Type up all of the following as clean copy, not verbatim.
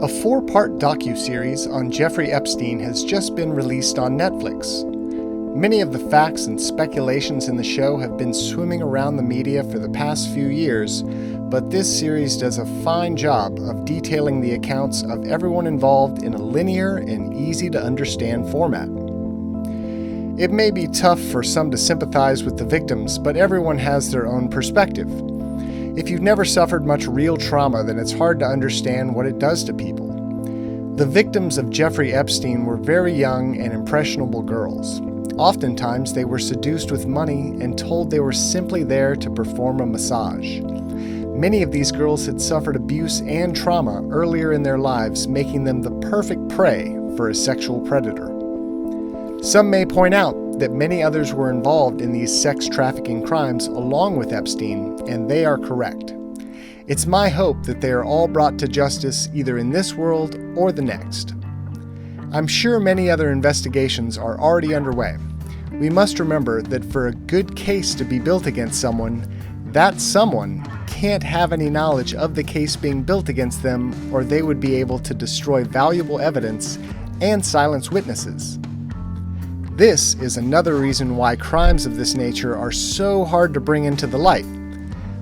A 4-part docuseries on Jeffrey Epstein has just been released on Netflix. Many of the facts and speculations in the show have been swimming around the media for the past few years, but this series does a fine job of detailing the accounts of everyone involved in a linear and easy-to-understand format. It may be tough for some to sympathize with the victims, but everyone has their own perspective. If you've never suffered much real trauma, then it's hard to understand what it does to people. The victims of Jeffrey Epstein were very young and impressionable girls. Oftentimes, they were seduced with money and told they were simply there to perform a massage. Many of these girls had suffered abuse and trauma earlier in their lives, making them the perfect prey for a sexual predator. Some may point out that many others were involved in these sex trafficking crimes along with Epstein, and they are correct. It's my hope that they are all brought to justice either in this world or the next. I'm sure many other investigations are already underway. We must remember that for a good case to be built against someone, that someone can't have any knowledge of the case being built against them, or they would be able to destroy valuable evidence and silence witnesses. This is another reason why crimes of this nature are so hard to bring into the light.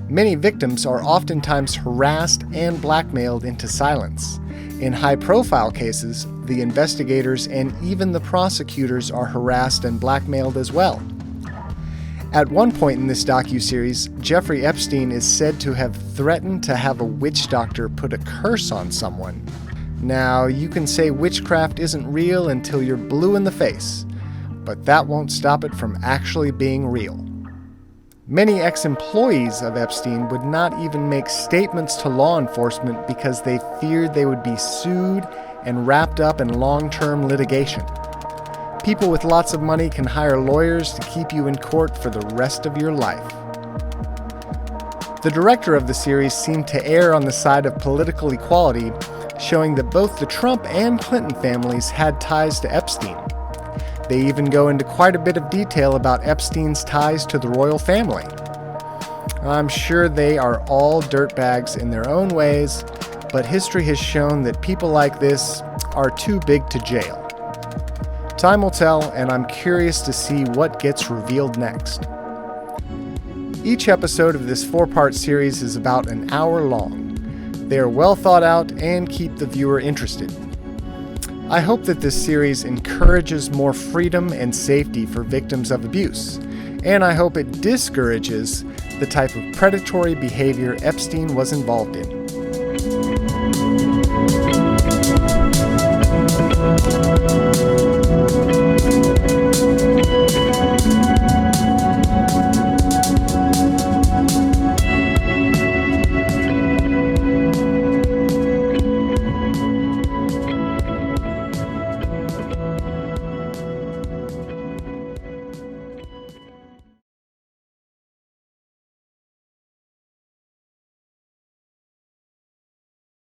Many victims are oftentimes harassed and blackmailed into silence. In high-profile cases, the investigators and even the prosecutors are harassed and blackmailed as well. At one point in this docuseries, Jeffrey Epstein is said to have threatened to have a witch doctor put a curse on someone. Now, you can say witchcraft isn't real until you're blue in the face, but that won't stop it from actually being real. Many ex-employees of Epstein would not even make statements to law enforcement because they feared they would be sued and wrapped up in long-term litigation. People with lots of money can hire lawyers to keep you in court for the rest of your life. The director of the series seemed to err on the side of political equality, showing that both the Trump and Clinton families had ties to Epstein. They even go into quite a bit of detail about Epstein's ties to the royal family. I'm sure they are all dirtbags in their own ways, but history has shown that people like this are too big to jail. Time will tell, and I'm curious to see what gets revealed next. Each episode of this 4-part series is about an hour long. They are well thought out and keep the viewer interested. I hope that this series encourages more freedom and safety for victims of abuse, and I hope it discourages the type of predatory behavior Epstein was involved in.